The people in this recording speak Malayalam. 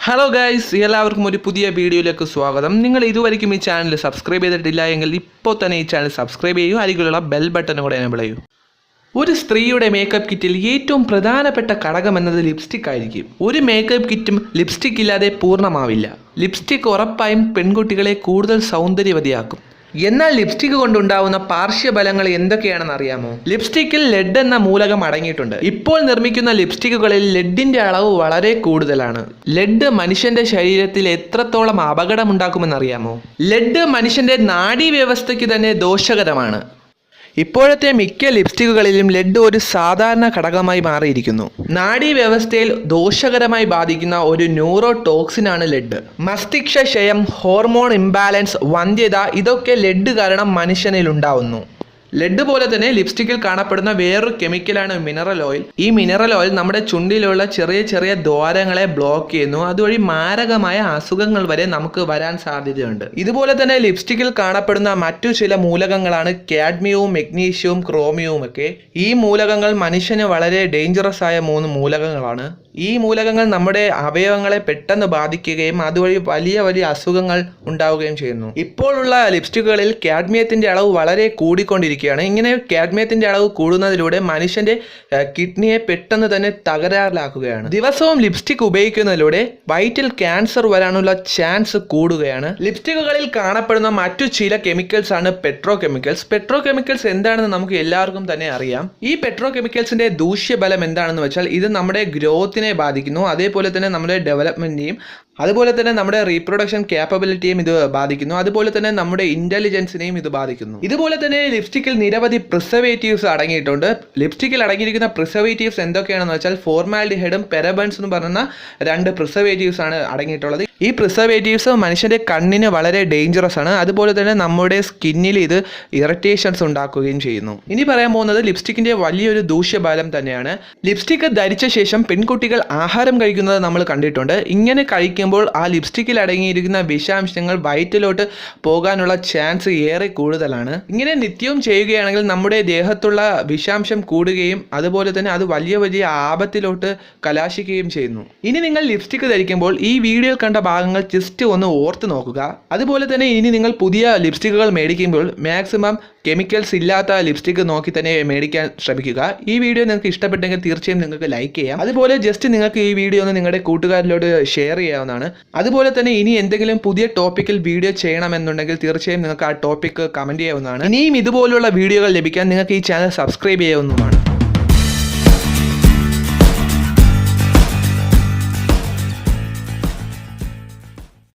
ഹലോ ഗൈസ്, എല്ലാവർക്കും ഒരു പുതിയ വീഡിയോയിലേക്ക് സ്വാഗതം. നിങ്ങൾ ഇതുവരെയും ഈ ചാനൽ സബ്സ്ക്രൈബ് ചെയ്തിട്ടില്ല എങ്കിൽ ഇപ്പോൾ തന്നെ ഈ ചാനൽ സബ്സ്ക്രൈബ് ചെയ്യൂ, അരികിലുള്ള ബെൽ ബട്ടൺ കൂടെ എനേബിൾ ചെയ്യൂ. ഒരു സ്ത്രീയുടെ മേക്കപ്പ് കിറ്റിൽ ഏറ്റവും പ്രധാനപ്പെട്ട ഘടകം എന്നത് ലിപ്സ്റ്റിക് ആയിരിക്കും. ഒരു മേക്കപ്പ് കിറ്റും ലിപ്സ്റ്റിക് ഇല്ലാതെ പൂർണ്ണമാവില്ല. ലിപ്സ്റ്റിക് ഉറപ്പായും പെൺകുട്ടികളെ കൂടുതൽ സൗന്ദര്യവതിയാക്കും. എന്നാൽ ലിപ്സ്റ്റിക് കൊണ്ടുണ്ടാവുന്ന പാർശ്വഫലങ്ങൾ എന്തൊക്കെയാണെന്ന് അറിയാമോ? ലിപ്സ്റ്റിക്കിൽ ലെഡ് എന്ന മൂലകം അടങ്ങിയിട്ടുണ്ട്. ഇപ്പോൾ നിർമ്മിക്കുന്ന ലിപ്സ്റ്റിക്കുകളിൽ ലെഡിന്റെ അളവ് വളരെ കൂടുതലാണ്. ലെഡ് മനുഷ്യന്റെ ശരീരത്തിൽ എത്രത്തോളം അപകടമുണ്ടാക്കുമെന്ന് അറിയാമോ? ലെഡ് മനുഷ്യന്റെ നാഡീവ്യവസ്ഥയ്ക്ക് തന്നെ ദോഷകരമാണ്. ഇപ്പോഴത്തെ മിക്ക ലിപ്സ്റ്റിക്കുകളിലും ലെഡ് ഒരു സാധാരണ ഘടകമായി മാറിയിരിക്കുന്നു. നാഡീവ്യവസ്ഥയിൽ ദോഷകരമായി ബാധിക്കുന്ന ഒരു ന്യൂറോ ടോക്സിനാണ് ലെഡ്. മസ്തിഷ്ക ക്ഷയം, ഹോർമോൺ ഇംബാലൻസ്, വന്ധ്യത ഇതൊക്കെ ലെഡ് കാരണം മനുഷ്യനിൽ ഉണ്ടാവുന്നു. ലെഡ് പോലെ തന്നെ ലിപ്സ്റ്റിക്കിൽ കാണപ്പെടുന്ന വേറൊരു കെമിക്കലാണ് മിനറൽ ഓയിൽ. ഈ മിനറൽ ഓയിൽ നമ്മുടെ ചുണ്ടിലുള്ള ചെറിയ ചെറിയ ദ്വാരങ്ങളെ ബ്ലോക്ക് ചെയ്യുന്നു. അതുവഴി മാരകമായ അസുഖങ്ങൾ വരെ നമുക്ക് വരാൻ സാധ്യതയുണ്ട്. ഇതുപോലെ തന്നെ ലിപ്സ്റ്റിക്കിൽ കാണപ്പെടുന്ന മറ്റു ചില മൂലകങ്ങളാണ് കാഡ്മിയവും മെഗ്നീഷ്യവും ക്രോമിയവും ഒക്കെ. ഈ മൂലകങ്ങൾ മനുഷ്യന് വളരെ ഡേഞ്ചറസ് ആയ 3 മൂലകങ്ങളാണ്. ഈ മൂലകങ്ങൾ നമ്മുടെ അവയവങ്ങളെ പെട്ടെന്ന് ബാധിക്കുകയും അതുവഴി വലിയ വലിയ അസുഖങ്ങൾ ഉണ്ടാവുകയും ചെയ്യുന്നു. ഇപ്പോഴുള്ള ലിപ്സ്റ്റിക്കുകളിൽ കാഡ്മിയത്തിന്റെ അളവ് വളരെ കൂടിക്കൊണ്ടിരിക്കുകയാണ്. ഇങ്ങനെ കാഡ്മിയത്തിന്റെ അളവ് കൂടുന്നതിലൂടെ മനുഷ്യന്റെ കിഡ്നിയെ പെട്ടെന്ന് തന്നെ തകരാറിലാക്കുകയാണ്. ദിവസവും ലിപ്സ്റ്റിക് ഉപയോഗിക്കുന്നതിലൂടെ വയറ്റിൽ ക്യാൻസർ വരാനുള്ള ചാൻസ് കൂടുകയാണ്. ലിപ്സ്റ്റിക്കുകളിൽ കാണപ്പെടുന്ന മറ്റു ചില കെമിക്കൽസ് ആണ് പെട്രോ കെമിക്കൽസ്. പെട്രോ കെമിക്കൽസ് എന്താണെന്ന് നമുക്ക് എല്ലാവർക്കും തന്നെ അറിയാം. ഈ പെട്രോ കെമിക്കൽസിന്റെ ദൂഷ്യഫലം എന്താണെന്ന് വെച്ചാൽ ഇത് നമ്മുടെ ഗ്രോത്തിനെ ബാധിക്കുന്നു. അതേപോലെ തന്നെ നമ്മുടെ ഡെവലപ്മെന്റിനെയും അതുപോലെ തന്നെ നമ്മുടെ റീപ്രൊഡക്ഷൻ ക്യാപ്പബിലിറ്റിയും ഇത് ബാധിക്കുന്നു. അതുപോലെ തന്നെ നമ്മുടെ ഇന്റലിജൻസിനെയും ഇത് ബാധിക്കുന്നു. ഇതുപോലെ തന്നെ ലിപ്സ്റ്റിക്കിൽ നിരവധി പ്രിസർവേറ്റീവ്സ് അടങ്ങിയിട്ടുണ്ട്. ലിപ്സ്റ്റിക്കിൽ അടങ്ങിയിരിക്കുന്ന പ്രിസർവേറ്റീവ്സ് എന്തൊക്കെയാണെന്ന് വെച്ചാൽ ഫോർമാൽഡിഹൈഡും പെരബൻസ് എന്ന് പറയുന്ന 2 പ്രിസർവേറ്റീവ്സ് ആണ് അടങ്ങിയിട്ടുള്ളത്. ഈ പ്രിസർവേറ്റീവ്സ് മനുഷ്യന്റെ കണ്ണിന് വളരെ ഡേഞ്ചറസ് ആണ്. അതുപോലെ തന്നെ നമ്മുടെ സ്കിന്നിൽ ഇത് ഇറിറ്റേഷൻസ് ഉണ്ടാക്കുകയും ചെയ്യുന്നു. ഇനി പറയാൻ പോകുന്നത് ലിപ്സ്റ്റിക്കിന്റെ വലിയൊരു ദൂഷ്യഫലം തന്നെയാണ്. ലിപ്സ്റ്റിക് ധരിച്ച ശേഷം പെൺകുട്ടികൾ ആഹാരം കഴിക്കുന്നത് നമ്മൾ കണ്ടിട്ടുണ്ട്. ഇങ്ങനെ കഴിക്കുമ്പോൾ ആ ലിപ്സ്റ്റിക്കിൽ അടങ്ങിയിരിക്കുന്ന വിഷാംശങ്ങൾ വയറ്റിലോട്ട് പോകാനുള്ള ചാൻസ് ഏറെ കൂടുതലാണ്. ഇങ്ങനെ നിത്യവും ചെയ്യുകയാണെങ്കിൽ നമ്മുടെ ദേഹത്തുള്ള വിഷാംശം കൂടുകയും അതുപോലെ തന്നെ അത് വലിയ വലിയ ആപത്തിലോട്ട് കലാശിക്കുകയും ചെയ്യുന്നു. ഇനി നിങ്ങൾ ലിപ്സ്റ്റിക് ധരിക്കുമ്പോൾ ഈ വീഡിയോയിൽ കണ്ട ഭാഗങ്ങൾ ജസ്റ്റ് ഒന്ന് ഓർത്ത് നോക്കുക. അതുപോലെ തന്നെ ഇനി നിങ്ങൾ പുതിയ ലിപ്സ്റ്റിക്കുകൾ മേടിക്കുമ്പോൾ മാക്സിമം കെമിക്കൽസ് ഇല്ലാത്ത ലിപ്സ്റ്റിക് നോക്കി തന്നെ മേടിക്കാൻ ശ്രമിക്കുക. ഈ വീഡിയോ നിങ്ങൾക്ക് ഇഷ്ടപ്പെട്ടെങ്കിൽ തീർച്ചയായും നിങ്ങൾക്ക് ലൈക്ക് ചെയ്യാം. അതുപോലെ ജസ്റ്റ് നിങ്ങൾക്ക് ഈ വീഡിയോ ഒന്ന് നിങ്ങളുടെ കൂട്ടുകാരിലോട്ട് ഷെയർ ചെയ്യാവുന്നതാണ്. അതുപോലെ തന്നെ ഇനി എന്തെങ്കിലും പുതിയ ടോപ്പിക്കിൽ വീഡിയോ ചെയ്യണമെന്നുണ്ടെങ്കിൽ തീർച്ചയായും നിങ്ങൾക്ക് ആ ടോപ്പിക്ക് കമൻറ്റ് ചെയ്യാവുന്നതാണ്. ഇനിയും ഇതുപോലുള്ള വീഡിയോകൾ ലഭിക്കാൻ നിങ്ങൾക്ക് ഈ ചാനൽ സബ്സ്ക്രൈബ് ചെയ്യാവുന്നതാണ്.